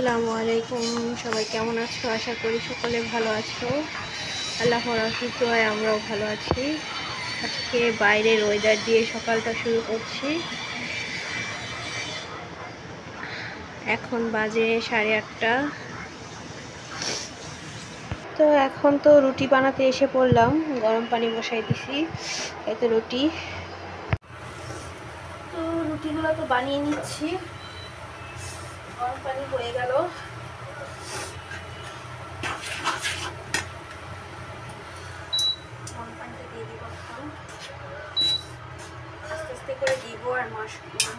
আসসালামু আলাইকুম। সবাই কেমন আছো? আশা করি সকলে ভালো আছো। আল্লাহর আশীর্বাদ দোয়ায় আমরাও ভালো আছি। আজকে বাইরের ওয়েদার দিয়ে সকালটা শুরু করছি। এখন বাজে 8:30। তো এখন তো রুটি বানাতে এসে পড়লাম। গরম পানি বসাই দিছি, এই তো রুটি। তো রুটিগুলো তো বানিয়ে নিচ্ছি। গরম পানি হয়ে গেল। গরম পানিতে দিয়ে দিব, এখন আস্তে আস্তে করে দিব আর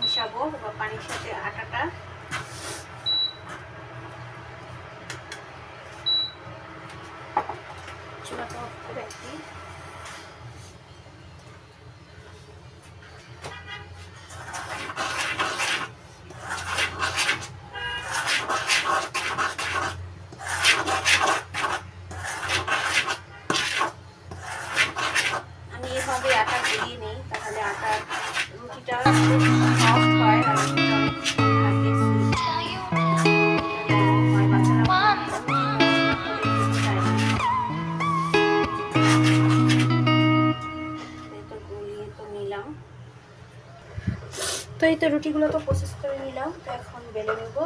মিশাবো বা পানির সাথে আটাটা। চুলাটা অফ করে রাখি। আমি এভাবে আটা গলিয়ে নিই, তাহলে আটা রুটিটা সফট হয় আর তো এই তো রুটিগুলো তো প্রসেস করে নিলাম। তো এখন বেলে নেব।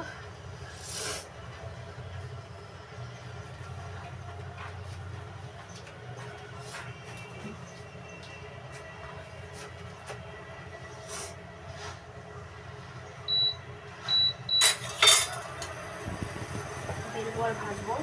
বেলবো আর ভাজবো।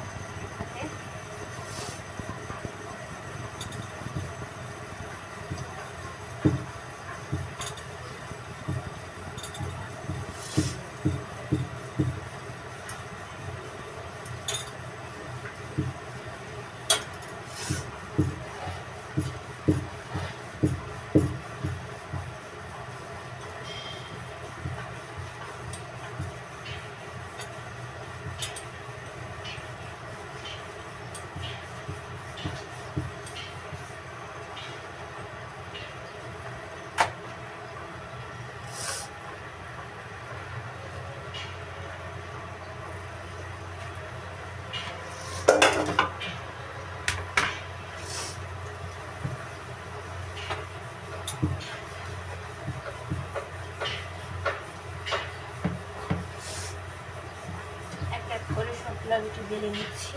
রুটি বেলে নিচ্ছি।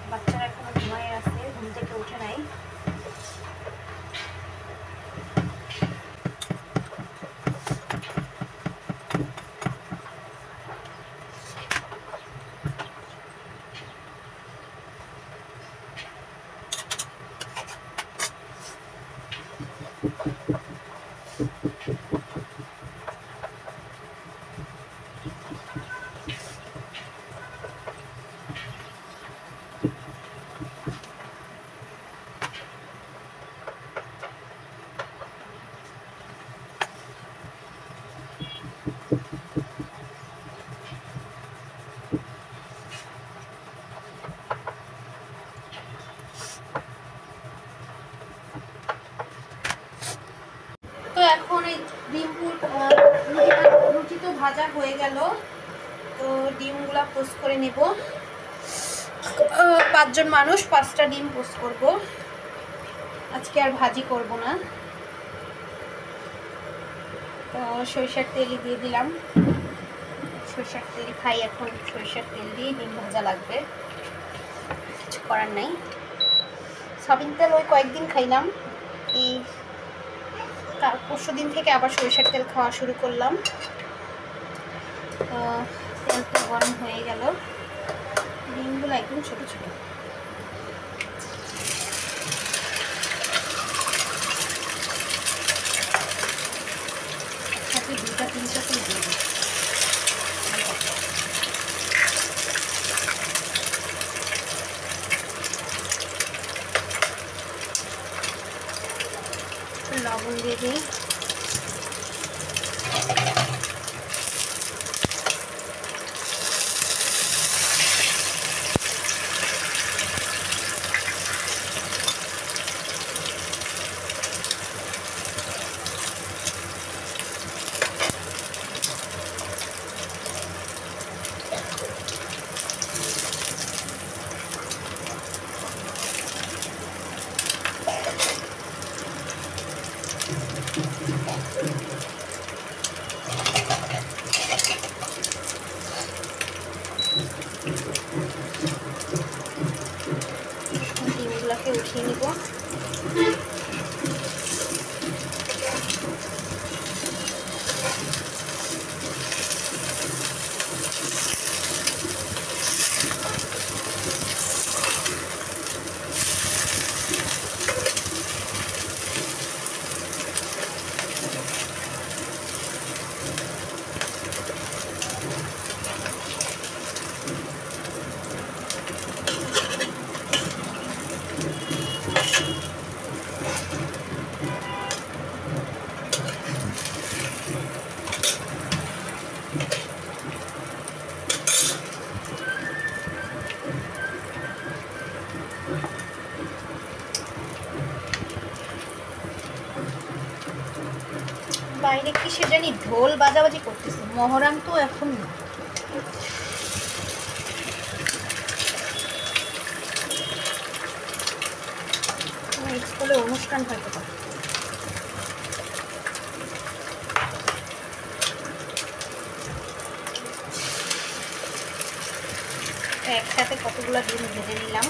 বাচ্চারা এখনো ঘুমায় আছে, ঘুম থেকে উঠে নাই। তো এখন এই রুটি তো ভাজা হয়ে গেল। তো ডিমগুলা পোস্ট করে নেব। 5 জন মানুষ, 5টা ডিম পোস্ট করব। আজকে আর ভাজি করব না। তো সরিষার তেলই দিয়ে দিলাম। সরিষার তেল খাই এখন, সরিষার তেল দিয়ে ডিম ভাজা লাগবে, কিছু করার নাই। সয়াবিন তেল ওই কয়েকদিন খাইলাম, এই পরশু দিন থেকে আবার সরিষার তেল খাওয়া শুরু করলাম। তো তেলটা গরম হয়ে গেল। ডিমগুলো একদম ছোট ছোট। সাথে 2-3টা করে দিয়ে দিই। লবণ দিয়ে দিই। বাইরে কি সে জানি ঢোল বাজাবাজি করতেছে, মহরম তো এখন না। স্কুলে অনুষ্ঠান হয়তো পারে। একসাথে কতগুলো ডিম ভেজে নিলাম।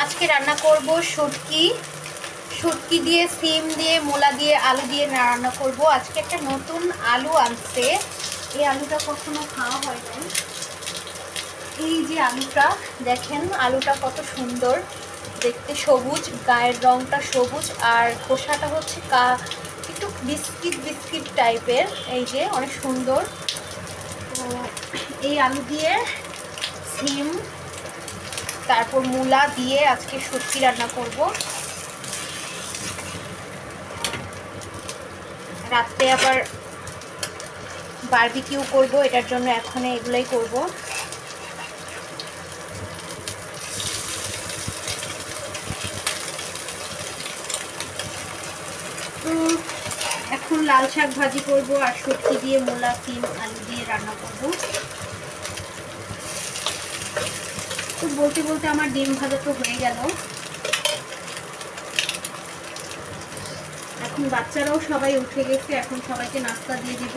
আজকে রান্না করব শুটকি দিয়ে, সিম দিয়ে, মূলা দিয়ে, আলু দিয়ে রান্না করব। আজকে একটা নতুন আলু আনছে, এই আলুটা কখনো খাওয়া হয় না। এই যে আলুটা দেখেন, আলুটা কত সুন্দর দেখতে, সবুজ, গায়ের রংটা সবুজ আর খোসাটা হচ্ছে একটু বিস্কিট টাইপের। এই যে অনেক সুন্দর। তো এই আলু দিয়ে, সিম, তারপর মূলা দিয়ে আজকে শুটকি রান্না করব। রাত্রে আবার বারবিকিউ করব, এটার জন্য এখন এগুলাই করব। এখন লাল শাক ভাজি করব আর শুটকি দিয়ে, মূলা, সিম, আলু দিয়ে রান্না করব। তো বলতে বলতে আমার ডিম ভাজা তো হয়ে গেল। এখন বাচ্চারাও সবাই উঠে গেছে, এখন সবাইকে নাস্তা দিয়ে দিব।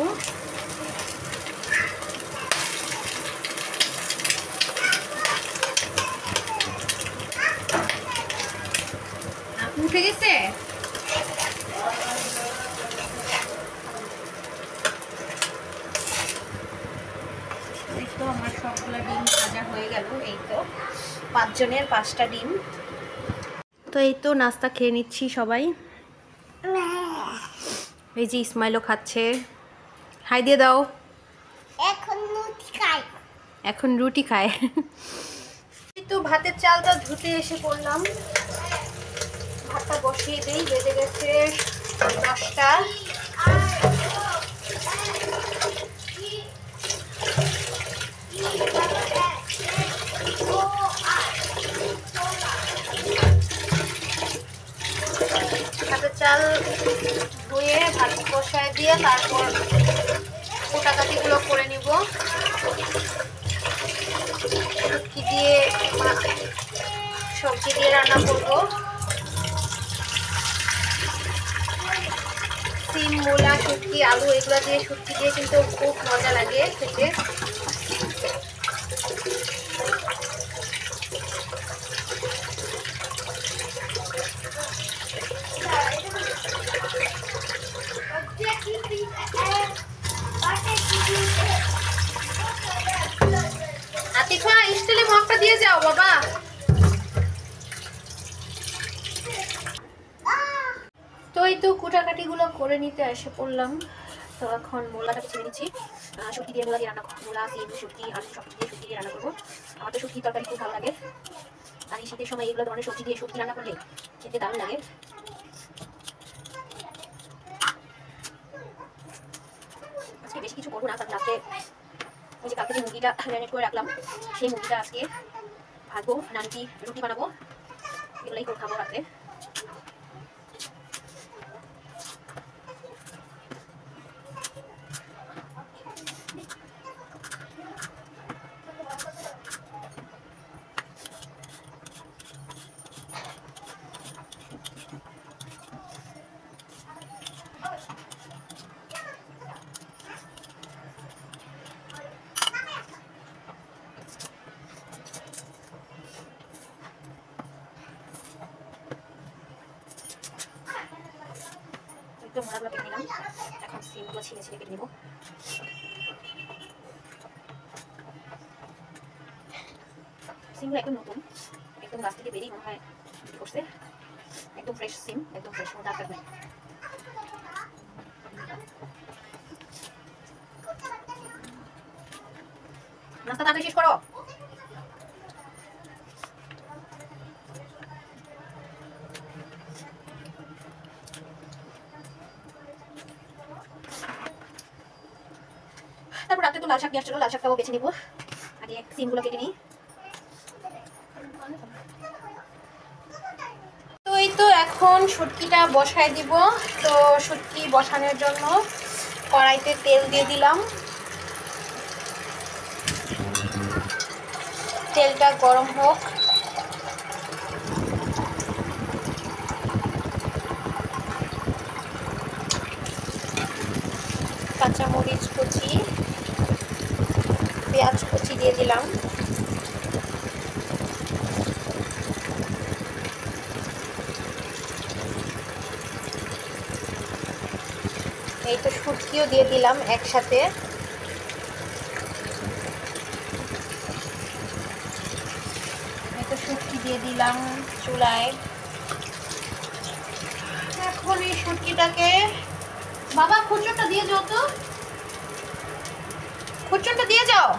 আপু উঠে গেছে? এই তো আমার সবগুলা ডিম ভাজা হয়ে গেল। এই তো 5 জনের 5টা ডিম। তো এই তো নাস্তা খেয়ে নিচ্ছি সবাই। এই যে ইসমাইলও খাচ্ছে, হাই দিয়ে দাও। এখন রুটি খায়। তো ভাতের চালটা ধুতে এসে পড়লাম, ভাতটা বসিয়ে দিই। বেজে গেছে 10টা। ভাতের চাল ধুয়ে ভাত বসায় দিয়ে তারপর কোটাকাটিগুলো করে নিব। শুটকি দিয়ে, সবজি দিয়ে রান্না করব। সিম, মূলা, শুটকি, আলু এগুলো দিয়ে, শুটকি দিয়ে কিন্তু খুব মজা লাগে খেতে। আতিফা, স্টিলে মগটা দিয়ে যাও বাবা। তো এই তো কুটাকাটিগুলো করে নিতে এসে পড়লাম। তো এখন মূলাটাকে ছেড়ে নিচ্ছি। শুটকি দিয়ে, মূলা দিয়ে রান্না করবো। মূলা, সিম, শুটকি, আলু সবজি দিয়ে শুটকি দিয়ে রান্না করবো। আমার তো শুটকি তরকারি খুব ভালো লাগে, আর এই শীতের সময় এগুলো ধরনের সবজি দিয়ে শুটকি রান্না করলে খেতে দারুণ লাগে। আজকে বেশি কিছু করবো না, কারণ রাতে ওই যে কালকে যে মুরগিটা ম্যারিনেট করে রাখলাম, সেই মুরগিটা আজকে ভাজবো, নানকি রুটি বানাবো, এগুলোই করে খাবো রাতে। মোড়াগুলো কেটে নিলাম, এখন সিমগুলো ছিঁড়ে ছিঁড়ে কেটে নেব। সিমগুলো একদম নতুন, একদম গাছ থেকে বেরিয়ে মনে হয় বিক্রি করছে, একদম ফ্রেশ সিম, একদম ফ্রেশ, কোনো দাগ টাগ নেই। নাস্তা তাড়াতাড়ি শেষ করো। লাল শাক নিয়ে আসছিল, লাল শাকটাও বেছে নিব। আগে সিমগুলো কেটে নিই। তো এই তো এখন শুটকিটা বসায় দিব। তো শুটকি বসানোর জন্য কড়াইতে তেল দিয়ে দিলাম। তেলটা গরম হোক। কাঁচামরিচ কুচি, পেঁয়াজ কুচি দিয়ে দিলাম। এই তো শুটকিও দিয়ে দিলাম একসাথে। এই তো শুটকি দিয়ে দিলাম চুলায়। এখন এই শুটকিটাকে, বাবা খুচুরটা দিয়ে যাও, তো খুচুরটা দিয়ে যাও।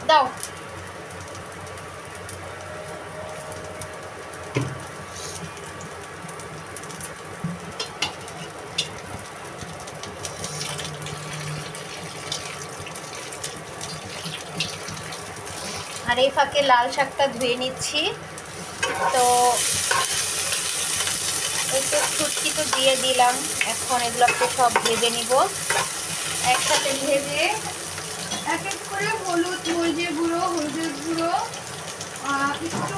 দাও। আর এই ফাঁকে লাল শাকটা ধুয়ে নিচ্ছি। তো এই তো শুটকি তো দিয়ে দিলাম। এখন এগুলোকে সব ভেজে নিব। একসাথে ভেজে এক এক করে হলুদ, মরিচের গুঁড়ো, হলুদের গুঁড়ো, একটু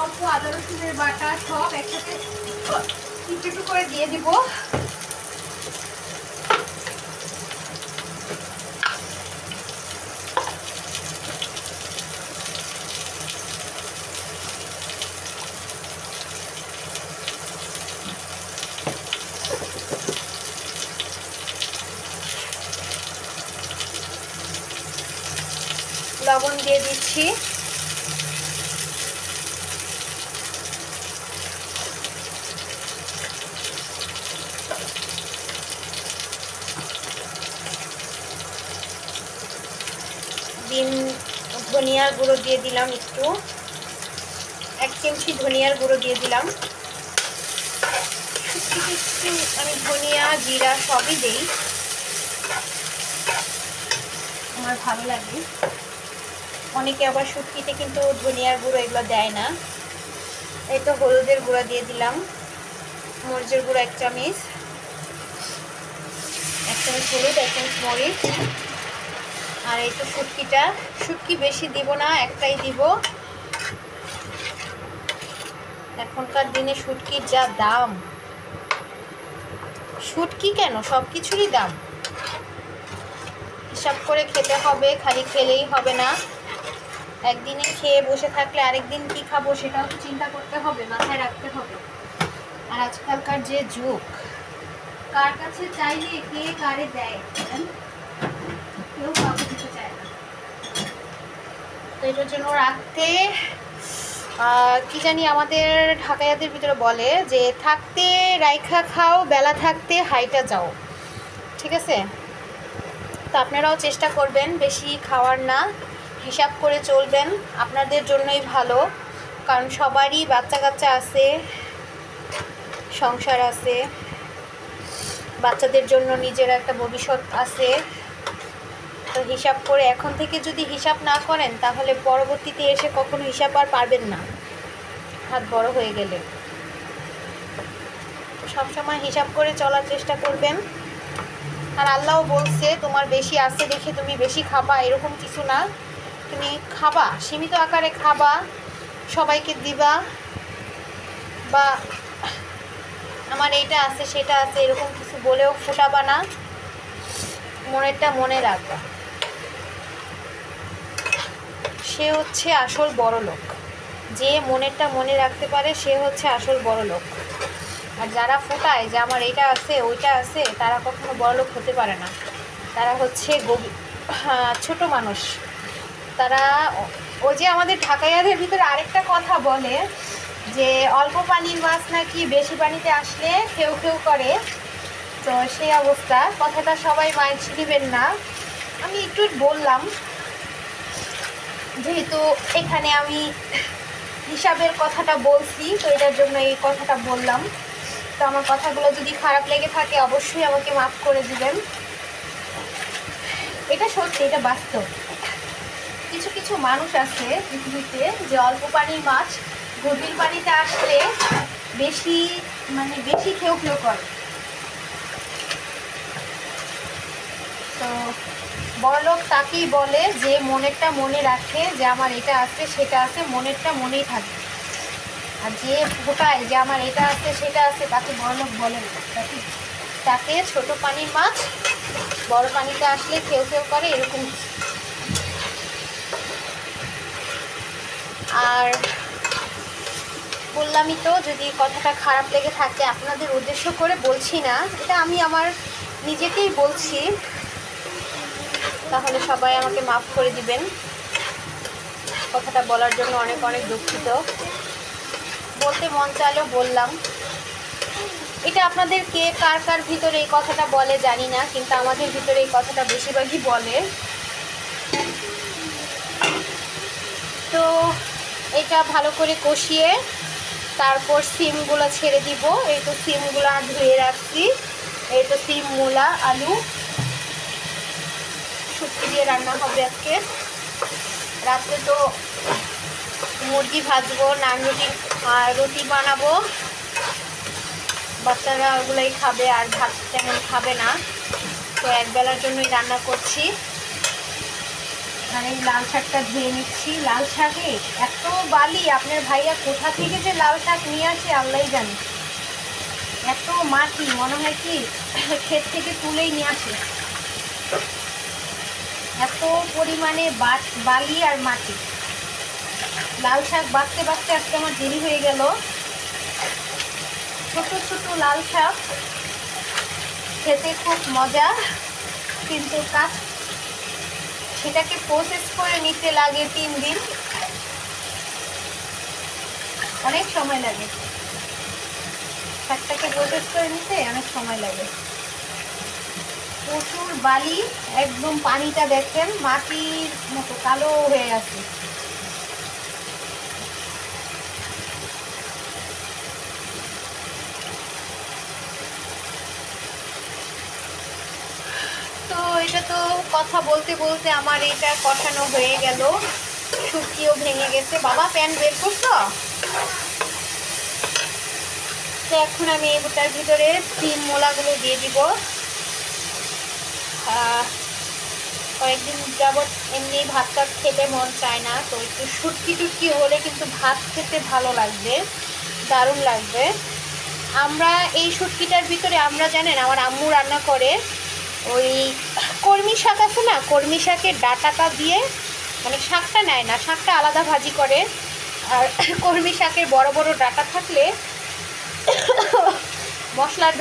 অল্প আদা রসুনের বাটা সব একসাথে একটু একটু করে দিয়ে দিব। লবণ দিয়ে দিচ্ছি। ধনিয়ার গুঁড়ো দিয়ে দিলাম একটু, 1 চিমটি ধনিয়ার গুঁড়ো দিয়ে দিলাম। একটু আমি ধনিয়া জিরা সবই দিই, আমার ভালো লাগে। অনেকে আবার শুটকিতে কিন্তু ধনিয়ার গুঁড়ো এগুলো দেয় না। এই তো হলুদের গুঁড়া দিয়ে দিলাম, মরিচের গুঁড়ো 1 চামচ, 1 চামচ হলুদ, 1 চামচ মরিচ। আর এই তো শুটকি বেশি দিব না, একটাই দিব। এখনকার দিনে শুটকির যা দাম, শুটকি কেন সব কিছুরই দাম। হিসাব করে খেতে হবে, খালি খেলেই হবে না। একদিনে খেয়ে বসে থাকলে আরেকদিন কি খাবো সেটাও তো চিন্তা করতে হবে, মাথায় রাখতে হবে। আর আজকালকার যে যুগ, কার কাছে চাইলে কে কারে দেয়, কেউ কাউকে দিতে চায় না। তো এটার জন্য রাখতে কি জানি আমাদের ঢাকাইয়াদের ভিতরে বলে যে থাকতে রাইখা খাও, বেলা থাকতে হাইটা যাও। ঠিক আছে? তো আপনারাও চেষ্টা করবেন বেশি খাওয়ার না, হিসাব করে চলবেন, আপনাদের জন্যই ভালো। কারণ সবারই বাচ্চা কাচ্চা আছে, সংসার আছে, বাচ্চাদের জন্য নিজের একটা ভবিষ্যৎ আছে। তো হিসাব করে এখন থেকে যদি হিসাব না করেন তাহলে পরবর্তীতে এসে কখনো হিসাব আর পারবেন না, হাত বড় হয়ে গেলে। সবসময় হিসাব করে চলার চেষ্টা করবেন। আর আল্লাহও বলছে তোমার বেশি আছে দেখে তুমি বেশি খাবা, এরকম কিছু না। তুমি খাবা, সীমিত আকারে খাবা, সবাইকে দিবা, বা আমার এইটা আছে সেটা আছে এরকম কিছু বলেও ফুটাবা না। মনেরটা মনে রাখবা, সে হচ্ছে আসল বড় লোক। যে মনেরটা মনে রাখতে পারে সে হচ্ছে আসল বড় লোক। আর যারা ফুটায় যে আমার এইটা আছে ওইটা আছে, তারা কখনো বড় লোক হতে পারে না। তারা হচ্ছে ছোট মানুষ। তারা ওই যে আমাদের ঢাকাইয়াদের ভিতরে আরেকটা কথা বলে যে অল্প পানির মাছ নাকি বেশি পানিতে আসলে খেউ খেউ করে। তো সেই অবস্থা, কথাটা সবাই মাইন্ড নেবেন না। আমি একটু বললাম, যেহেতু এখানে আমি হিসাবের কথাটা বলছি, তো এটার জন্য এই কথাটা বললাম। তো আমার কথাগুলো যদি খারাপ লেগে থাকে অবশ্যই আমাকে মাফ করে দিবেন। এটা সত্যি, এটা বাস্তব। কিছু কিছু মানুষ আছে পৃথিবীতে যে অল্প পানির মাছ গভীর পানিতে আসলে বেশি বেশি খেউ খেউ করে। তো বড়লোক তাকেই বলে যে মনেরটা মনে রাখে, যে আমার এটা আছে সেটা আছে, মনেরটা মনেই থাকে। আর যে ফোটায় যে আমার এটা আছে সেটা আছে তাকে বড়লোক বলে না, তাকে ছোট পানির মাছ বড় পানিতে আসলে খেউ খেউ করে, এরকম। আর বললামই তো, যদি কথাটা খারাপ লেগে থাকে, আপনাদের উদ্দেশ্য করে বলছি না, এটা আমি আমার নিজেকেই বলছি, তাহলে সবাই আমাকে মাফ করে দিবেন। কথাটা বলার জন্য অনেক অনেক দুঃখিত। বলতে মন চাইলেও বললাম। এটা আপনাদের কে কার কার ভিতরে এই কথাটা বলে জানি না, কিন্তু আমাদের ভিতরে এই কথাটা বেশিরভাগই বলে। তো এটা ভালো করে কষিয়ে তারপর সিমগুলো ছেড়ে দিব। এই তো সিমগুলো ধুয়ে রাখছি। এই তো সিম, মূলা, আলু শুটকি দিয়ে রান্না হবে আজকে রাত্রে। তো মুরগি ভাজবো, নান রুটি বানাবো। বাচ্চারা ওগুলোই খাবে, আর ভাত তেমন খাবে না, তো একবেলার জন্যই রান্না করছি। আর এই লাল শাকটা ধুয়ে নিচ্ছি। লাল শাকে এত বালি, আপনার ভাইয়া কোথা থেকে যে লাল শাক নিয়ে আসে আল্লাহই জানে। এত মাটি, মনে হয় কি ক্ষেত থেকে তুলেই নিয়ে আসে, এত পরিমাণে বালি আর মাটি। লাল শাক বাঁচতে বাঁচতে আজকে আমার দেরি হয়ে গেল। ছোট ছোট লাল শাক খেতে খুব মজা, কিন্তু সেটাকে প্রসেস করে নিতে লাগে 3 দিন, অনেক সময় লাগে। শাকটাকে প্রসেস করে নিতে অনেক সময় লাগে। প্রচুর বালি, একদম পানিটা দেখেন মাটির মতো কালো হয়ে আছে। তো এটা তো কথা বলতে বলতে আমার এটা কষানো হয়ে গেল, শুটকিও ভেঙে গেছে। বাবা প্যান বের করছো? তো এখন আমি এটার ভিতরে সিম মোলাগুলো দিয়ে দিব। কয়েকদিন যাবৎ এমনি ভাতটা খেতে মন চায় না, তো একটু শুটকি হলে কিন্তু ভাত খেতে ভালো লাগবে, দারুণ লাগবে। আমরা এই শুটকিটার ভিতরে আমরা জানেন আমার আম্মু রান্না করে ওই কলমি শাক আছে না, কলমি শাকের ডাঁটাটা দিয়ে, মানে শাকটা নেয় না, শাকটা আলাদা ভাজি করে। আর কলমি শাকের বড় বড় ডাঁটা থাকলে মশলার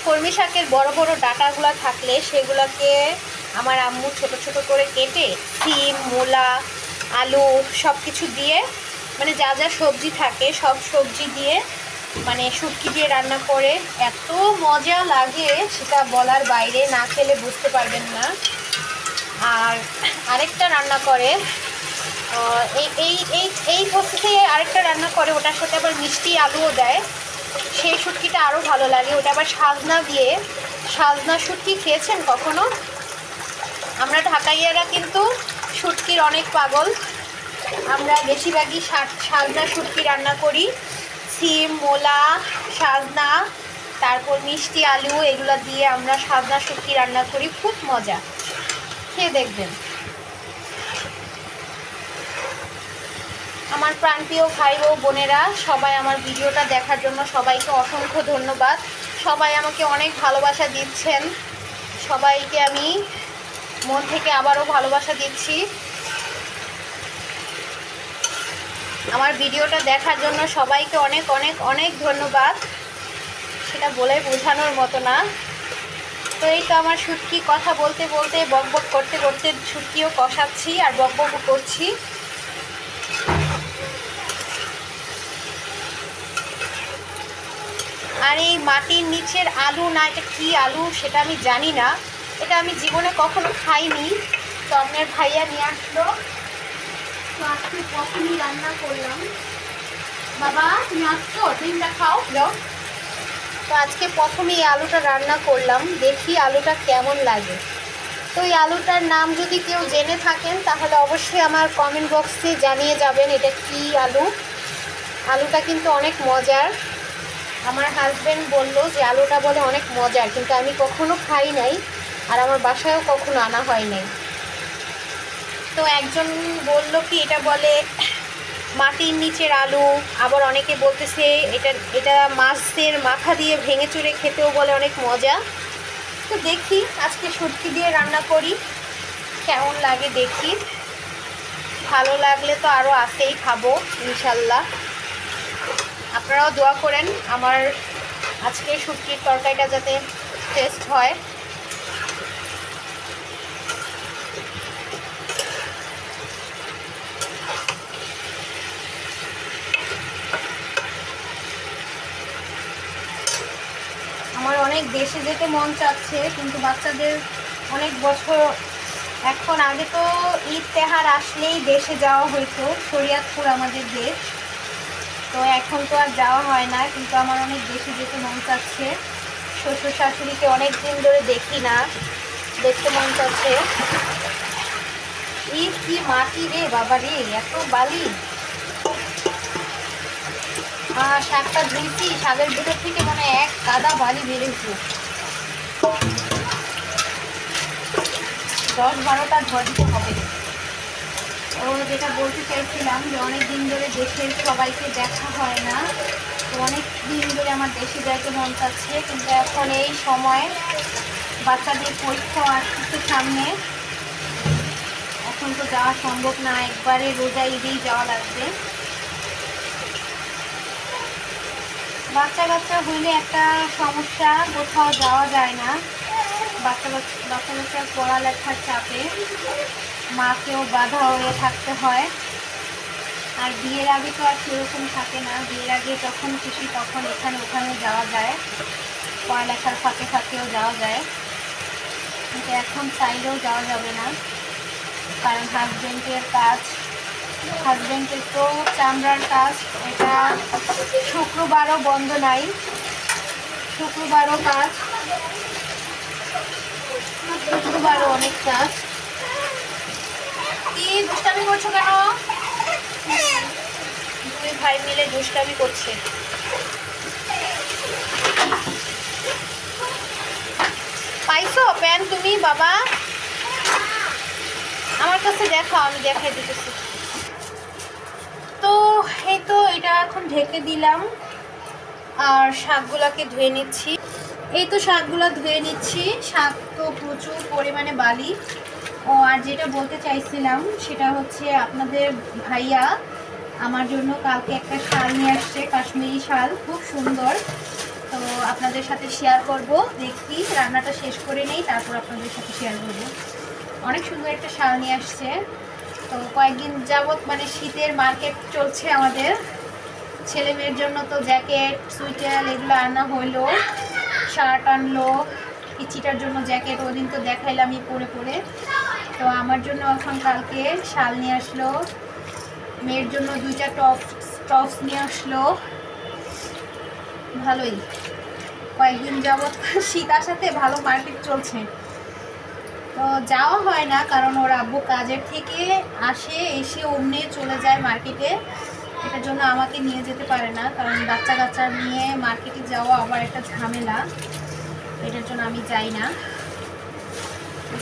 কলমি শাকের বড় বড় ডাঁটাগুলো থাকলে সেগুলোকে আমার আম্মু ছোট ছোট করে কেটে সিম, মূলা, আলু সব কিছু দিয়ে, মানে যা যা সবজি থাকে সব সবজি দিয়ে মানে শুটকি দিয়ে রান্না করে, এত মজা লাগে সেটা বলার বাইরে, না খেলে বুঝতে পারবেন না। আর আরেকটা রান্না করে এই প্রসেসে আরেকটা রান্না করে, ওটার সাথে আবার মিষ্টি আলুও দেয়, সেই শুটকিটা আরও ভালো লাগে। ওটা আবার সাজনা দিয়ে। সাজনা শুটকি খেয়েছেন কখনো? আমরা ঢাকাইয়ারা কিন্তু শুটকির অনেক পাগল, আমরা বেশিরভাগই সাজনা শুটকি রান্না করি। সিম, মূলা, সাজনা, তারপর মিষ্টি আলু এগুলো দিয়ে আমরা সাজনা শুটকি রান্না করি, খুব মজা, খেয়ে দেখবেন। আমার প্রাণপ্রিয় ভাই ও বোনেরা, সবাই আমার ভিডিওটা দেখার জন্য সবাইকে অসংখ্য ধন্যবাদ। সবাই আমাকে অনেক ভালোবাসা দিচ্ছেন, সবাইকে আমি মন থেকে আবারও ভালোবাসা দিচ্ছি। আমার ভিডিওটা দেখার জন্য সবাইকে অনেক অনেক অনেক ধন্যবাদ, সেটা বলে বোঝানোর মতো না। তো এই তো আমার শুটকি, কথা বলতে বলতে বকবক করতে করতে শুটকিও কষাচ্ছি আর বকবক করছি। আর এই মাটির নিচের আলু না, এটা কী আলু সেটা আমি জানি না, এটা আমি জীবনে কখনো খাইনি। তো আপনার ভাইয়া নিয়ে আসলো, তো আজকে প্রথমেই রান্না করলাম। বাবা তুমি আসছো, ডিমটা খাও যাও। তো আজকে প্রথমে এই আলুটা রান্না করলাম, দেখি আলুটা কেমন লাগে। তো এই আলুটার নাম যদি কেউ জেনে থাকেন তাহলে অবশ্যই আমার কমেন্ট বক্সে জানিয়ে যাবেন এটা কি আলু। আলুটা কিন্তু অনেক মজার। আমার হাজব্যান্ড বলল যে আলুটা বলে অনেক মজার, কিন্তু আমি কখনো খাই নাই আর আমার বাসায়ও কখনো আনা হয় নাই। তো একজন বলল কি এটা বলে মাটির নিচের আলু, আবার অনেকে বলতেছে এটা মাছের মাথা দিয়ে ভেঙে চুরে খেতেও বলে অনেক মজা। তো দেখি আজকে শুটকি দিয়ে রান্না করি, কেমন লাগে দেখি। ভালো লাগলে তো আরও আছেই, খাবো ইনশাল্লাহ। আপনারাও দোয়া করেন আমার আজকে শুটকির তরকারিটা যাতে টেস্ট হয়। আমার অনেক দেশে যেতে মন চাচ্ছে, কিন্তু বাচ্চাদের অনেক বছর এখন, আগে তো ঈদ তেহার আসলেই দেশে যাওয়া হইতো, শরীয়তপুর আমাদের দেশ। তো এখন তো আর যাওয়া হয় না, কিন্তু আমার অনেক দেশে যেতে মন চাচ্ছে। শ্বশুর শাশুড়িকে অনেক দিন ধরে দেখি না, দেখতে মন চাচ্ছে। ঈদ কি মাটি রে বাবা রে, এত বালি। শাকটা ধুইছি, শাকের ভিতর থেকে মানে এক কাদা বালি বেরিয়েছে। 10-12টা ধোয়া দিতে হবে। ও যেটা বলতে চাইছিলাম যে অনেক দিন ধরে দেশের সবাইকে দেখা হয় না, তো অনেক দিন ধরে আমার দেশে যাইতে মন চাচ্ছে, কিন্তু এখন এই সময় বাচ্চাদের পরীক্ষা আসছে সামনে, এখন তো যাওয়া সম্ভব না, একবারে রোজা ঈদেই যাওয়া লাগবে। বাচ্চা কাচ্চা হইলে একটা সমস্যা, কোথাও যাওয়া যায় না। বাচ্চার পড়ালেখার চাপে মাকেও বাধা হয়ে থাকতে হয়। আর বিয়ের আগে তো আর সেরকম থাকে না, বিয়ের আগে যখন খুশি তখন এখানে ওখানে যাওয়া যায়, পড়ালেখার ফাঁকে ফাঁকেও যাওয়া যায়, কিন্তু এখন চাইলেও যাওয়া যাবে না, কারণ হাজব্যান্ডের কাজ, হাজব্যান্ডের তো চামড়ার কাজ, এটা শুক্রবারও বন্ধ নাই, শুক্রবারও কাজ, শুক্রবারও অনেক কাজ। কি দুষ্টামি করছো কেন? দুই ভাই মিলে দুষ্টামি করছে। পাইছো প্যান তুমি বাবা? আমার কাছে দেখাও, আমি দেখাই দিতেছি। তো এই তো এটা এখন ঢেকে দিলাম আর শাকগুলাকে ধুয়ে নিচ্ছি। এই তো শাকগুলো ধুয়ে নিচ্ছি, শাক তো প্রচুর পরিমাণে বালি। ও আর যেটা বলতে চাইছিলাম সেটা হচ্ছে আপনাদের ভাইয়া আমার জন্য কালকে একটা শাল নিয়ে আসছে, কাশ্মীরি শাল, খুব সুন্দর। তো আপনাদের সাথে শেয়ার করব, দেখি রান্নাটা শেষ করে নেই তারপর আপনাদের সাথে শেয়ার করব। অনেক সুন্দর একটা শাল নিয়ে আসছে। তো কয়েকদিন যাবত মানে শীতের মার্কেট চলছে আমাদের, ছেলে মেয়ের জন্য তো জ্যাকেট সুইটার এগুলো আনা হইলো, শার্ট আনলো, পিচিটার জন্য জ্যাকেট ওদিন তো দেখাইলামই পরে পরে। তো আমার জন্য এখন কালকে শাল নিয়ে আসলো, মেয়ের জন্য 2টা টপস নিয়ে আসলো। ভালোই, কয়েকদিন যাবত শীত আসাতে ভালো মার্কেট চলছে। তো যাওয়া হয় না, কারণ ওর আব্বু কাজের থেকে আসে, এসে অমনি চলে যায় মার্কেটে, এটার জন্য আমাকে নিয়ে যেতে পারে না, কারণ বাচ্চা কাচ্চা নিয়ে মার্কেটে যাওয়া আবার একটা ঝামেলা, এটার জন্য আমি যাই না।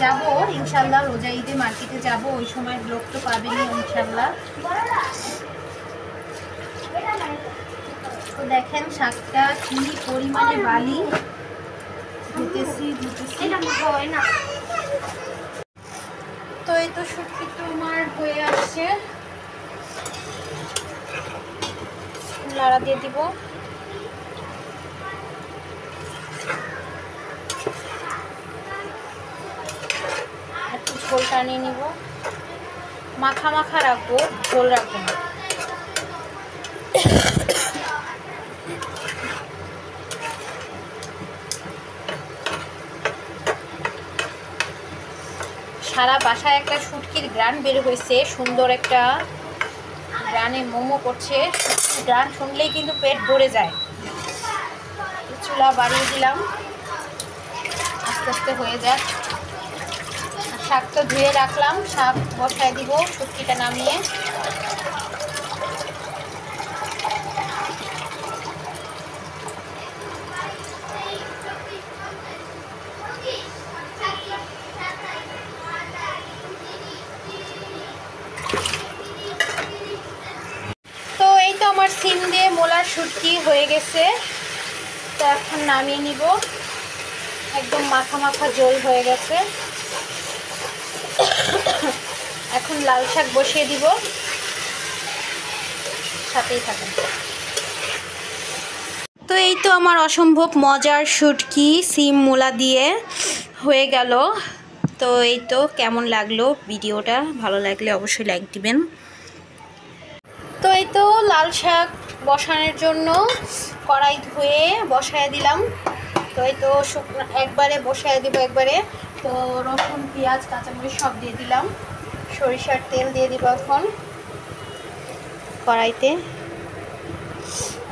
যাব ইনশাল্লাহ, রোজা ঈদে মার্কেটে যাব, ওই সময় ব্লগ তো পাবেনই ইনশাল্লাহ। তো দেখেন শাকটা কি পরিমাণে বালি, ধুতেছি না। তো এই তো শুটকি তো আমার হয়ে আসছে, লাড়া দিয়ে দিব। একটু ঝোল টানিয়ে নিব, মাখা মাখা রাখবো, ঝোল রাখবো না। সারা বাসায় একটা শুটকির গ্রান বের হয়েছে, সুন্দর একটা গ্রানে মোমো করছে, গ্রান শুনলেই কিন্তু পেট ভরে যায়। চুলা বাড়িয়ে দিলাম, আস্তে আস্তে হয়ে যাক। শাকটা ধুয়ে রাখলাম, শাক বসায় দিব শুটকিটা নামিয়ে। তো এই তো আমার সিম দিয়ে মোলার শুটকি হয়ে গেছে। তো এখন নামিয়ে নিব, একদম মাখা মাখা ঝোল হয়ে গেছে। এখন লাল শাক বসিয়ে দিব, সাথেই থাকুন। তো এই তো আমার অসম্ভব মজার শুটকি সিম মূলা দিয়ে হয়ে গেল। তো এই তো কেমন লাগলো ভিডিওটা, ভালো লাগলে অবশ্যই লাইক দিবেন। তো এই তো লাল শাক বসানোর জন্য কড়াই ধুয়ে বসায় দিলাম। তো এই তো শুকনো একবারে বসায় দিব একবারে। তো রসুন পেঁয়াজ কাঁচামরিচ সব দিয়ে দিলাম, সরিষার তেল দিয়ে দিব এখন কড়াইতে।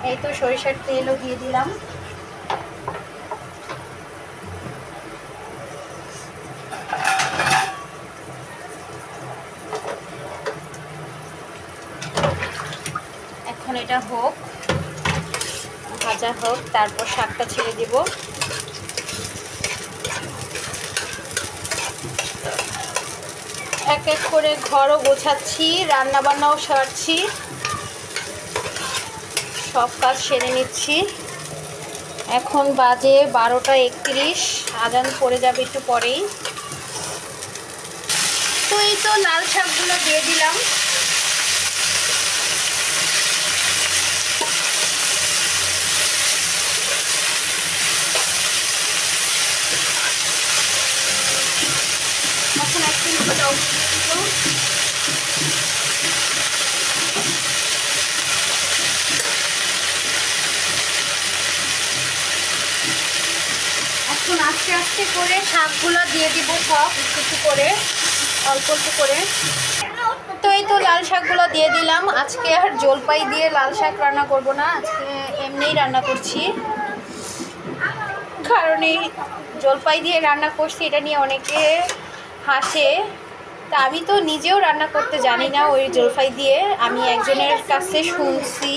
এই তো সরিষার তেলও দিয়ে দিলাম। এখন এটা হোক, ভাজা হোক, তারপর শাকটা ছেড়ে দেব। এক এক করে ঘরও গোছাচ্ছি, রান্না বান্নাও সারছি, সব কাজ সেরে নিচ্ছি। এখন বাজে 12টা 31, আজান পড়ে যাবে একটু পরেই। তো এই তো লাল শাকগুলো দিয়ে দিলাম। এখন একটু লবণ দিয়ে দিব। এখন আস্তে আস্তে করে শাকগুলো দিয়ে দিব, সব একটু করে, অল্প অল্প করে। তো এই তো লাল শাকগুলো দিয়ে দিলাম। আজকে আর জলপাই দিয়ে লাল শাক রান্না করব না, আজকে এমনিই রান্না করছি। কারণ এই জলপাই দিয়ে রান্না করছি, এটা নিয়ে অনেকে হাসে। তা আমি তো নিজেও রান্না করতে জানি না ওই জলপাই দিয়ে। আমি একজনের কাছে শুনছি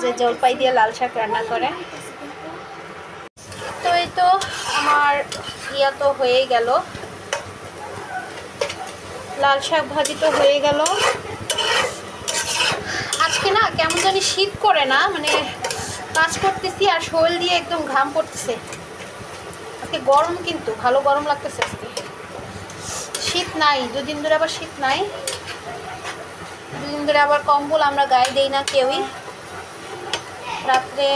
যে জলপাই দিয়ে লাল শাক রান্না করে। তো এই তো আমার ইয়া তো হয়ে গেল, লাল শাক ভাজি তো হয়ে গেল। আজকে না কেমন জানি শীত করে না, মানে কাজ করতেছি আর শরীর দিয়ে একদম ঘাম পড়তেছে। আজকে গরম, কিন্তু ভালো গরম লাগতেছে। আজকে শীত নাই, দুদিন ধরে আবার শীত নাই, দুদিন ধরে আবার কম্বল আমরা গায়ে দেই না কেউই, রাত্রে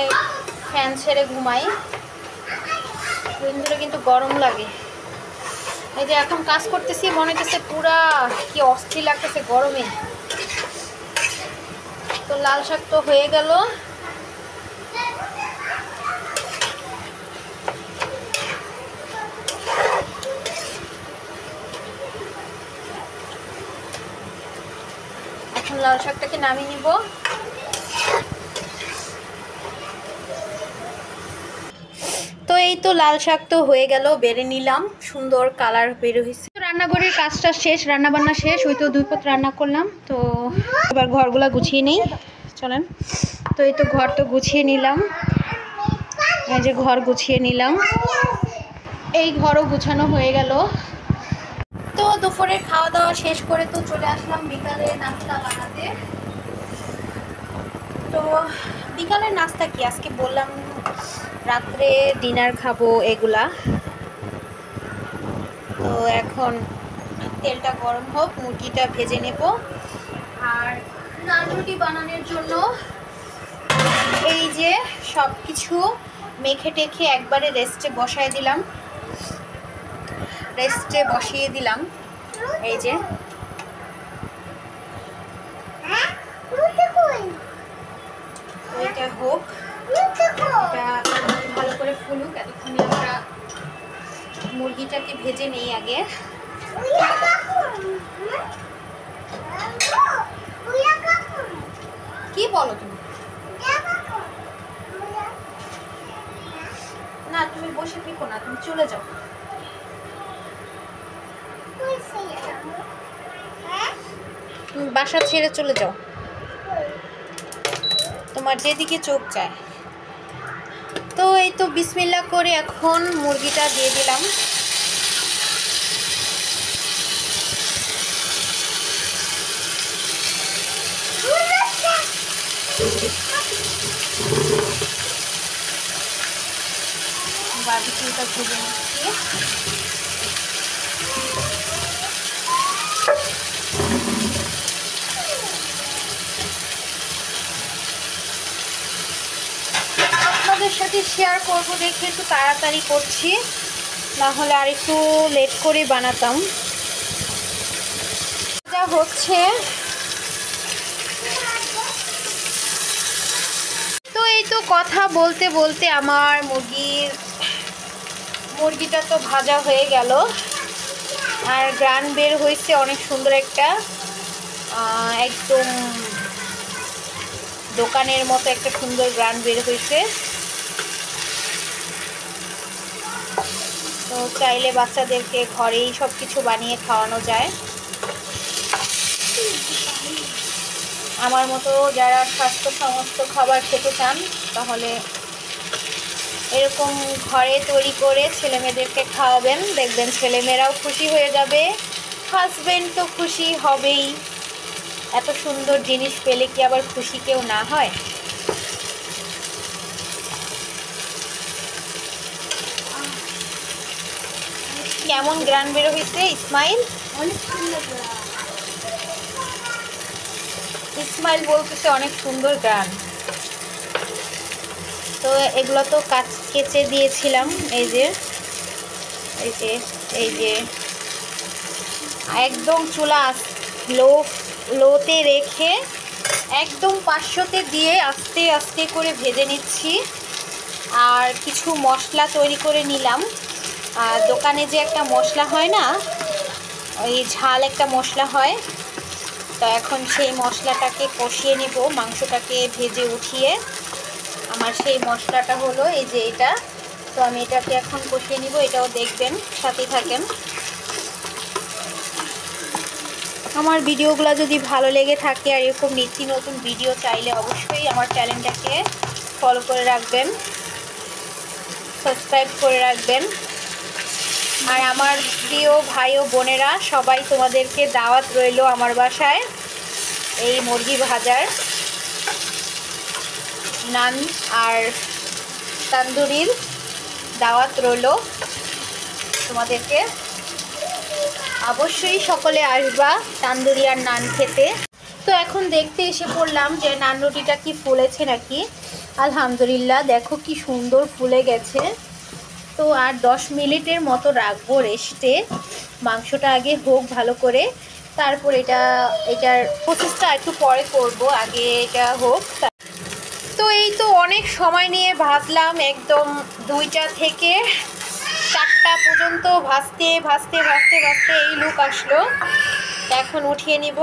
ফ্যান ছেড়ে ঘুমাই। দুদিন ধরে কিন্তু গরম লাগে। এই যে এখন কাজ করতেছি, মনে হচ্ছে পুরা কি অস্থির লাগতেছে গরমে। তো লাল শাক তো হয়ে গেল। এখন লাল শাকটাকে নামিয়ে নিব। তো এই তো লাল শাক তো হয়ে গেল, বেড়ে নিলাম, সুন্দর কালার বের হয়েছে। রান্নাঘরের কাজটা শেষ, রান্না বান্না শেষ। ওই তো 2 পদ রান্না করলাম। তো এবার ঘরগুলা গুছিয়ে নেই, চলেন। তো এই তো ঘর তো গুছিয়ে নিলাম, এই যে ঘর গুছিয়ে নিলাম, এই ঘরও গুছানো হয়ে গেল। তো দুপুরে খাওয়া দাওয়া শেষ করে তো চলে আসলাম বিকালে নাস্তা বানাতে। তো বিকালের নাস্তা কি আজকে বললাম, রাত্রে ডিনার খাবো এগুলা। তো এখন তেলটা গরম হোক, মুরগিটা ভেজে নেব। আর নান রুটি বানানোর জন্য এই যে সব কিছু মেখে টেখে একবারে রেস্টে বসায় দিলাম, রেস্টে বসিয়ে দিলাম। এই যে এটা হোক, এটা ভালো করে ফুলুক, এতক্ষণে আমরা মুরগিটাকে ভেজে নেই আগে। কি বলো তুমি? না তুমি বসে থেকো না, তুমি চলে যাও। তুমি বাসা ছেড়ে চলে যাও, তোমার যেদিকে চোখ চায়। তো এই তো বিসমিল্লাহ করে এখন মুরগিটা দিয়ে দিলাম। বারবিকিউটা ভেজে নিচ্ছি। আপনাদের সাথে শেয়ার করবো দেখে একটু তাড়াতাড়ি করছি, না হলে আর একটু লেট করে বানাতাম। যা হচ্ছে তো এই তো কথা বলতে বলতে আমার মুরগিটা তো ভাজা হয়ে গেল, আর গ্রান বের হয়েছে অনেক সুন্দর একটা, একদম দোকানের মতো একটা সুন্দর গ্রান বের হয়েছে। তো চাইলে বাচ্চাদেরকে ঘরেই সব কিছু বানিয়ে খাওয়ানো যায়। আমার মতো যারা স্বাস্থ্যসম্মত খাবার খেতে চান তাহলে এরকম ঘরে তৈরি করে ছেলেমেয়েদেরকে খাওয়াবেন, দেখবেন ছেলেমেয়েরাও খুশি হয়ে যাবে, হাজবেন্ড তো খুশি হবেই। এত সুন্দর জিনিস পেলে কি আবার খুশি কেউ না হয়? কেমন গ্রান বের হয়েছে ইসমাইল? ইসমাইল বলতেছে অনেক সুন্দর গ্রান। তো এগুলো তো কেচে দিয়েছিলাম, এই যে একদম চুলা লোতে রেখে একদম 500-তে দিয়ে আস্তে আস্তে করে ভেজে নিচ্ছি। আর কিছু মশলা তৈরি করে নিলাম। আর দোকানে যে একটা মশলা হয় না, ওই ঝাল একটা মশলা হয়, তো এখন সেই মশলাটাকে কষিয়ে নিব। মাংসটাকে ভেজে উঠিয়ে আমার সেই মশলাটা হলো এই যে এটা। তো আমি এটাকে এখন কষিয়ে নিব, এটাও দেখবেন, সাথে থাকেন। আমার ভিডিওগুলো যদি ভালো লেগে থাকে আর এরকম নিত্য নতুন ভিডিও চাইলে অবশ্যই আমার চ্যানেলটাকে ফলো করে রাখবেন, সাবস্ক্রাইব করে রাখবেন। আর আমার প্রিয় ভাই ও বোনেরা সবাই, তোমাদেরকে দাওয়াত রইল আমার বাসায় এই মুরগি ভাজার, নান আর তান্দুরির দাওয়াত রইল তোমাদেরকে। অবশ্যই সকলে আসবা তান্দুরি আর নান খেতে। তো এখন দেখতে এসে পড়লাম যে নান রুটিটা কি ফুলেছে নাকি। আলহামদুলিল্লাহ, দেখো কি সুন্দর ফুলে গেছে। তো আর 10 মিনিটের মতো রাখবো রেস্টে, মাংসটা আগে হোক ভালো করে, তারপর এটার প্রসেসটা একটু পরে করব, আগে এটা হোক। তো এই তো অনেক সময় নিয়ে ভাজলাম, একদম 2টা থেকে 4টা পর্যন্ত ভাজতে ভাজতে ভাজতে ভাজতে এই লুক আসলো। এখন উঠিয়ে নিব।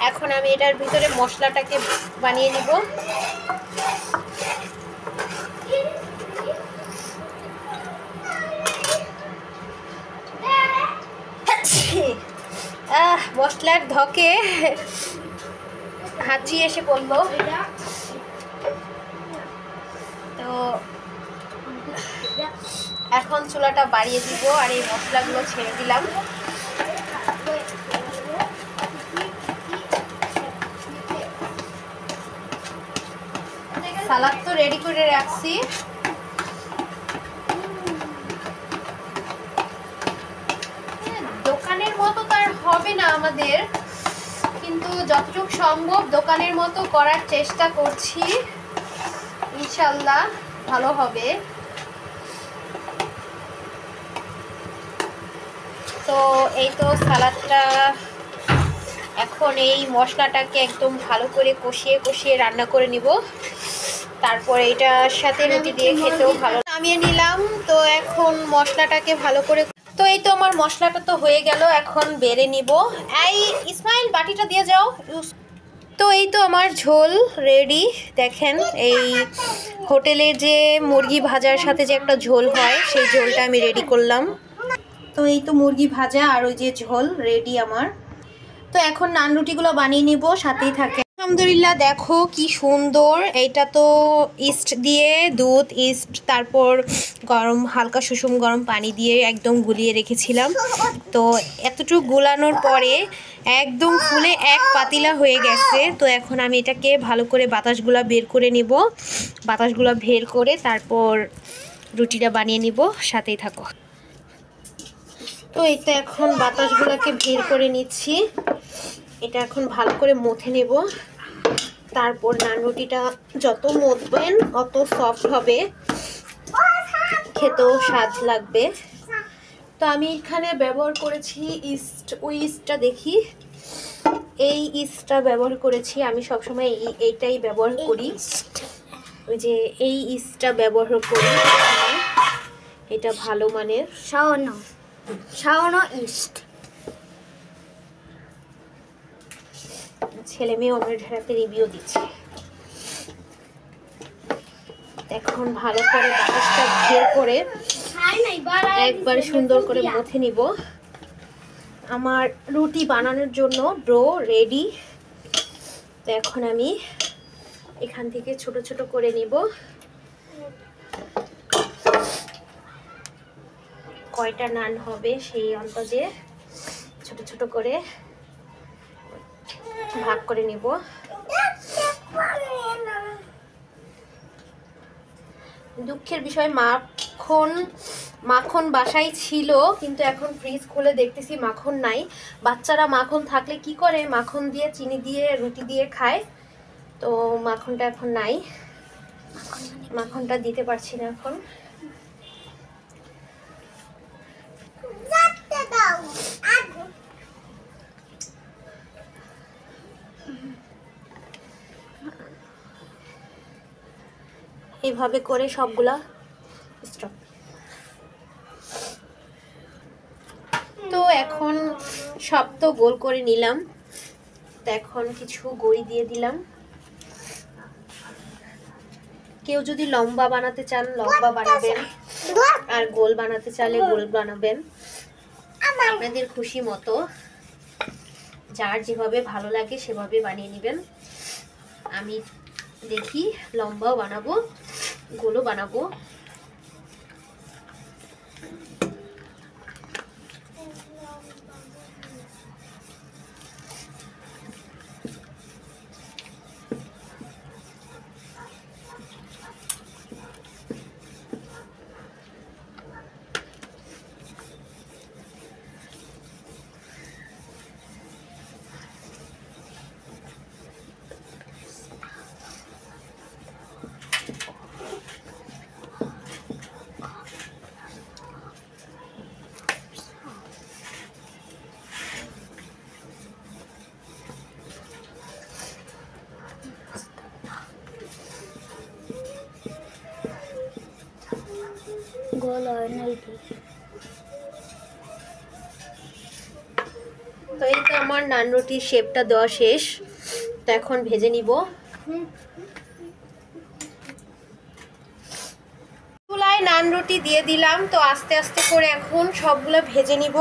এখন আমি এটার ভিতরে মশলাটাকে বানিয়ে নিব। মশলার ধকে হাঁচি এসে পড়লো। তো এখন চুলাটা বাড়িয়ে দিব আর এই মশলাগুলো ছেড়ে দিলাম। সালাদ তো রেডি করে রাখছি। দোকানের মতো তার হবে না আমাদের, কিন্তু যতটুকু সম্ভব দোকানের মতো করার চেষ্টা করছি, ইনশাল্লাহ ভালো হবে। তো এই তো সালাদটা এখন এই মশলাটাকে একদম ভালো করে কষিয়ে কষিয়ে রান্না করে নিব, তারপরে এটার সাথে রুটি দিয়ে খেতেও ভালো। নামিয়ে নিলাম। তো এখন মশলাটাকে ভালো করে, তো এই তো আমার মশলাটা তো হয়ে গেল, এখন বেড়ে নিব। এই ইসমাইল বাটিটা দিয়ে যাও। তো এই তো আমার ঝোল রেডি। দেখেন, এই হোটেলের যে মুরগি ভাজার সাথে যে একটা ঝোল হয়, সেই ঝোলটা আমি রেডি করলাম। তো এই তো মুরগি ভাজা আর ওই যে ঝোল রেডি আমার। তো এখন নান রুটিগুলো বানিয়ে নিব, সাথেই থাকে। আলহামদুলিল্লাহ, দেখো কি সুন্দর। এইটা তো ইস্ট দিয়ে দুধ, ইস্ট, তারপর গরম হালকা সুষুম গরম পানি দিয়ে একদম গুলিয়ে রেখেছিলাম। তো এতটুকু গুলানোর পরে একদম ফুলে এক পাতিলা হয়ে গেছে। তো এখন আমি এটাকে ভালো করে বাতাসগুলো বের করে নিব। বাতাসগুলো বের করে তারপর রুটিটা বানিয়ে নিব, সাথেই থাকো। তো এই তো এখন বাতাসগুলোকে বের করে নিচ্ছি। এটা এখন ভালো করে মথে নেব। তারপর নান রুটিটা যত মথবেন অত সফট হবে, খেতেও স্বাদ লাগবে। তো আমি এখানে ব্যবহার করেছি ইস্ট। ওই ইস্টটা দেখি, এই ইস্টটা ব্যবহার করেছি। আমি সবসময় এইটাই ব্যবহার করি, ওই যে এই ইস্টটা ব্যবহার করি। এটা ভালো মানের শাওনো ইস্ট। ছেলে মেয়ে অন্য ঢেরাতে রিভিউ দিচ্ছে। এখন ভালো করে বাতাসটা বের করে একবার সুন্দর করে মথে নিব। আমার রুটি বানানোর জন্য ডো রেডি। তো এখন আমি এখান থেকে ছোট ছোট করে নিব। কয়টা নান হবে সেই আন্দাজে ছোট ছোট করে ভাগ করে নিব। দুঃখের বিষয় মাখন বাসায় ছিল, কিন্তু এখন ফ্রিজ খুলে দেখতেছি মাখন নাই। বাচ্চারা মাখন থাকলে কি করে, মাখন দিয়ে চিনি দিয়ে রুটি দিয়ে খায়। তো মাখনটা এখন নাই, মাখনটা দিতে পারছি না এখন। এইভাবে করে সবগুলা স্টপ। তো এখন সব তো গোল করে নিলাম। তো এখন কিছু গড়ি দিয়ে দিলাম। কেউ যদি লম্বা বানাতে চান লম্বা বানাবেন, আর গোল বানাতে চাইলে গোল বানাবেন, আপনাদের খুশি মতো। যার যেভাবে ভালো লাগে সেভাবে বানিয়ে নেবেন। আমি দেখি লম্বাও বানাবো, গোলও বানাবো। তো এই তো আমার নান রুটির শেপটা দেওয়া শেষ। তো এখন ভেজে নিব। চুলায় নান রুটি দিয়ে দিলাম। তো আস্তে আস্তে করে এখন সবগুলো ভেজে নিব।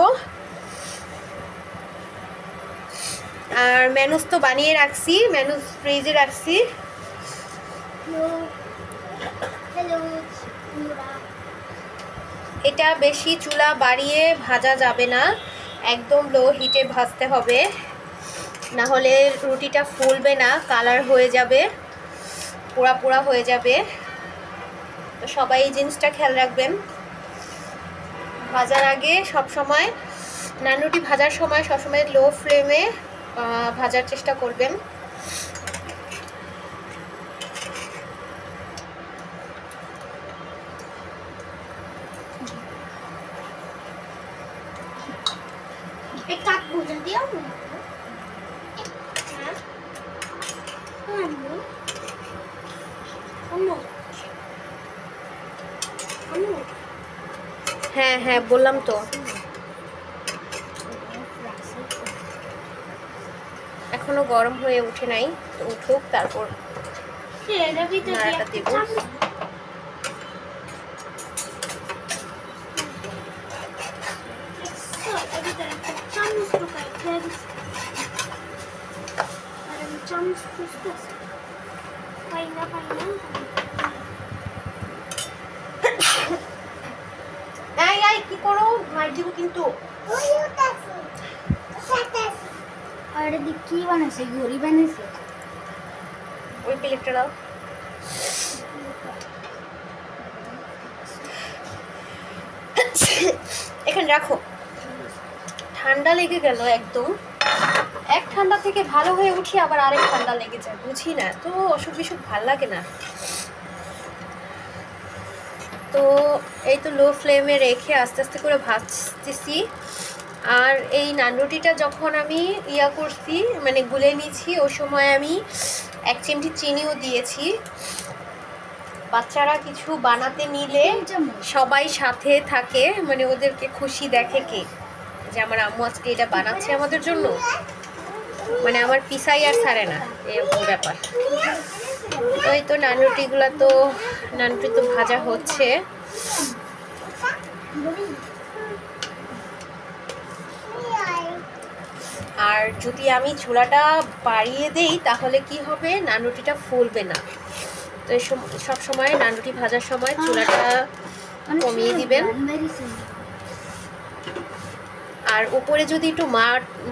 আর ম্যানুস তো বানিয়ে রাখছি, ম্যানুস ফ্রিজে রাখছি। এটা বেশি চুলা বাড়িয়ে ভাজা যাবে না, একদম লো হিটে ভাজতে হবে, না হলে রুটিটা ফুলবে না, কালার হয়ে যাবে, পোড়া পোড়া হয়ে যাবে। তো সবাই এই জিনিসটা খেয়াল রাখবেন। ভাজার আগে সব সময়, নান রুটি ভাজার সময় সবসময় লো ফ্লেমে ভাজার চেষ্টা করবেন। হ্যাঁ হ্যাঁ বললাম তো। এখনো গরম হয়ে উঠে নাই, উঠুক তারপর নাড়াটা দেব। কি করো মার দিব কিন্তু। কি বানাইছে? ঘড়ি বানাইছে। ওই প্লেটটা দাও। এখানে রাখো। ঠান্ডা লেগে গেল একদম। এক ঠান্ডা থেকে ভালো হয়ে উঠি আবার আরেক ঠান্ডা লেগে যায়, বুঝি না তো, অসুখ বিসুখ ভাল লাগে না। তো এই তো লো ফ্লেমে রেখে আস্তে আস্তে করে ভাজতেছি। আর এই নান রুটিটা যখন আমি করছি মানে গুলে নিয়েছি, ওই সময় আমি 1 চিমটি চিনিও দিয়েছি। বাচ্চারা কিছু বানাতে নিলে সবাই সাথে থাকে, মানে ওদেরকে খুশি দেখে কে যে আমার আম্মু আজকে এটা বানাচ্ছে আমাদের জন্য, মানে আমার পিসাই আর ছাড়ে না, এরকম ব্যাপার। তো এই তো নান রুটিগুলো তো ভাজা হচ্ছে। আর যদি আমি চুলাটা বাড়িয়ে দেই তাহলে কি হবে, নান রুটিটা ফুলবে না। তো সব সময় নান রুটি ভাজার সময় চুলাটা কমিয়ে দিবেন। আর উপরে যদি একটু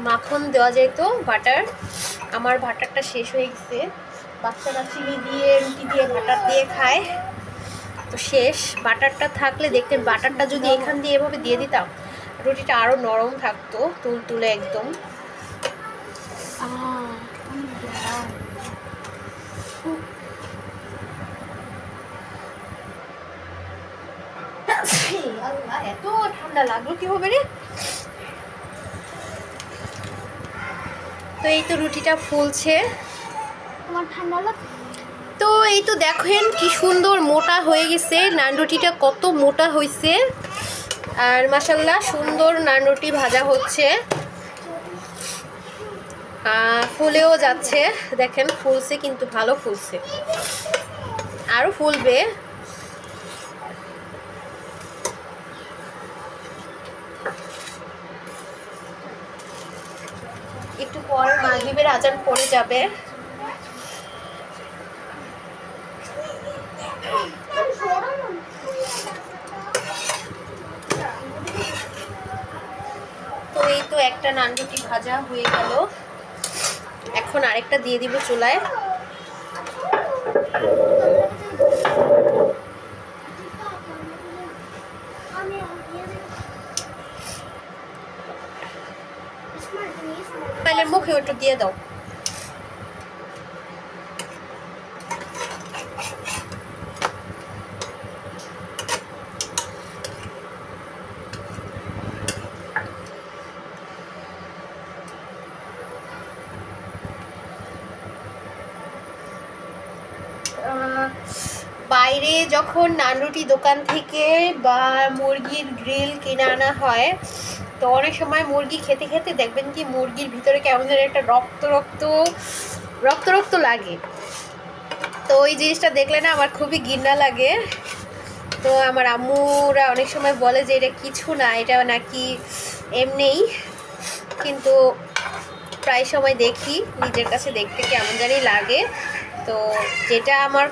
মাখন দেওয়া যেত, বাটার। আমার বাটারটা শেষ হয়ে গেছে। বাচ্চারা চিনি দিয়ে রুটি দিয়ে বাটার দিয়ে খায়, তো শেষ। বাটারটা থাকলে দেখতেন, বাটারটা যদি এখান দিয়ে এভাবে দিয়ে দিতাম রুটিটা আরও নরম থাকতো, তুলতুলে একদম। এত ঠান্ডা লাগলো কি হবে রে। তো এই তো রুটিটা ফুলছে। তো এই তো দেখেন কি সুন্দর মোটা হয়ে গেছে নান রুটিটা, কত মোটা হয়েছে। আর মাশাআল্লাহ সুন্দর নান রুটি ভাজা হচ্ছে, ফুলেও যাচ্ছে। দেখেন ফুলছে, কিন্তু ভালো ফুলছে, আরো ফুলবে। একটু পর মাগরিবের আজান পড়ে যাবে। তো এই তো একটা নান রুটি ভাজা হয়ে গেল, এখন আরেকটা দিয়ে দিব চুলায়। তাহলে মুখে একটু দিয়ে দাও। বাইরে যখন নান রুটি দোকান থেকে বা মুরগির গ্রিল কিনে আনা হয়, তো অনেক সময় মুরগি খেতে খেতে দেখবেন কি মুরগির ভিতরে কেমন যেন একটা রক্ত রক্ত লাগে। তো ওই জিনিসটা দেখলে না আমার খুবই ঘৃণা লাগে। তো আমার আম্মুরা অনেক সময় বলে যে এটা কিছু না, এটা নাকি এমনিই, কিন্তু প্রায় সময় দেখি, নিজের কাছে দেখতে কেমন জানি লাগে। তো যেটা আমার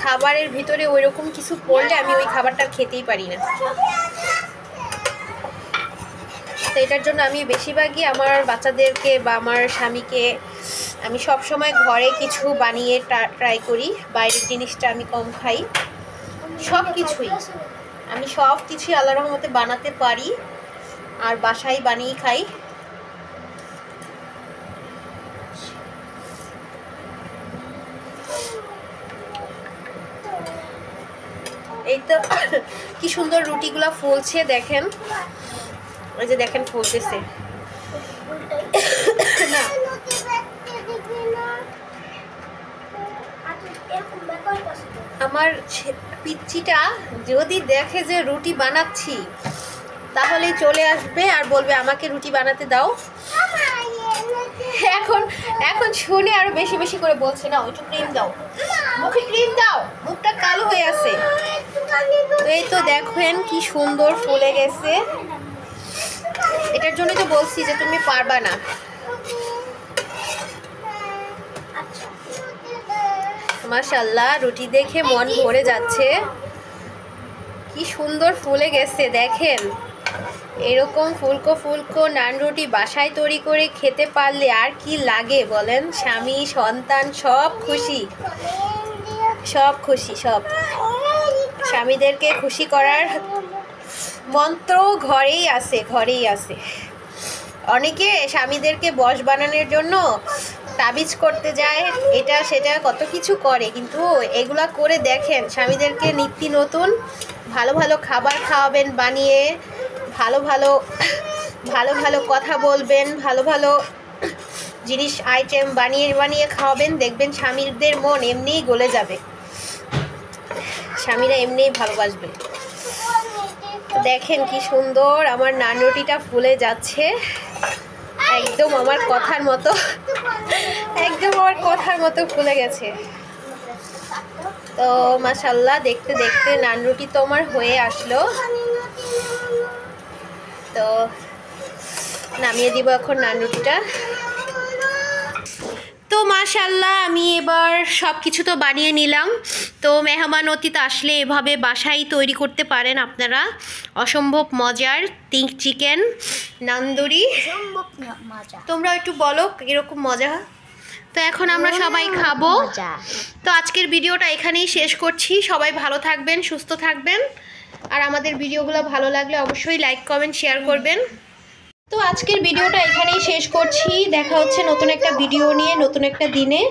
খাবারের ভিতরে ওই রকম কিছু পড়লে আমি ওই খাবারটা খেতেই পারি না। তো এটার জন্য আমি বেশিরভাগই আমার বাচ্চাদেরকে বা আমার স্বামীকে আমি সব সময় ঘরে কিছু বানিয়ে ট্রাই করি। বাইরের জিনিসটা আমি কম খাই। সব কিছুই আল্লাহর রহমতে বানাতে পারি, আর বাসায় বানিয়ে খাই। এই তো কি সুন্দর রুটিগুলা ফুলছে, দেখেন, ওই যে দেখেন ফুলতেছে। আমার পিচ্চিটা যদি দেখে যে রুটি বানাচ্ছি তাহলেই চলে আসবে আর বলবে আমাকে রুটি বানাতে দাও। এখন এখন শুনে আরো বেশি বেশি করে বলছে, না একটু ক্রিম দাও, মুখে ক্রিম দাও, মুখটা কালো হয়ে আছে। তো এই তো দেখেন কি সুন্দর ফুলে গেছে। এটার জন্যই তো বলছি যে তুমি পারবা না। মাশাআল্লাহ, রুটি দেখে মন ভরে যাচ্ছে। কি সুন্দর ফুলে গেছে দেখেন। এরকম ফুলকো ফুলকো নান রুটি বাসায় তৈরি করে খেতে পারলে আর কি লাগে বলেন? স্বামী সন্তান সব খুশি, সব খুশি, সব। স্বামীদেরকে খুশি করার মন্ত্র ঘরেই আছে, ঘরেই আছে। অনেকে স্বামীদেরকে বশ বানানোর জন্য তাবিজ করতে যায়, এটা সেটা কত কিছু করে, কিন্তু এগুলা করে দেখেন স্বামীদেরকে নিত্য নতুন ভালো ভালো খাবার খাওয়াবেন বানিয়ে, ভালো ভালো ভালো ভালো কথা বলবেন, ভালো ভালো জিনিস আইটেম বানিয়ে বানিয়ে খাওয়াবেন, দেখবেন স্বামীদের মন এমনিই গলে যাবে, স্বামীরা এমনিই ভালোবাসবে। দেখেন কি সুন্দর আমার নান রুটিটা ফুলে যাচ্ছে, একদম আমার কথার মতো, একদম আমার কথার মতো ফুলে গেছে। তো মাশাআল্লাহ, দেখতে দেখতে নান রুটি তো আমার হয়ে আসলো। তো নামিয়ে দিব এখন নান রুটিটা। তো মাশাআল্লাহ, আমি এবার সব কিছু তো বানিয়ে নিলাম। তো মেহমান অতিথি আসলে এভাবে বাসায় তৈরি করতে পারেন আপনারা, অসম্ভব মজার চিকেন নান্দুরি। তোমরা একটু বলো এরকম মজা। তো এখন আমরা সবাই খাবো। তো আজকের ভিডিওটা এখানেই শেষ করছি। সবাই ভালো থাকবেন, সুস্থ থাকবেন, আর আমাদের ভিডিওগুলো ভালো লাগলে অবশ্যই লাইক কমেন্ট শেয়ার করবেন। তো আজকের ভিডিওটা এখানেই শেষ করছি। দেখা হচ্ছে নতুন একটা ভিডিও নিয়ে নতুন একটা দিনে।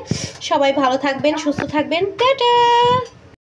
সবাই ভালো থাকবেন, সুস্থ থাকবেন। টাটা।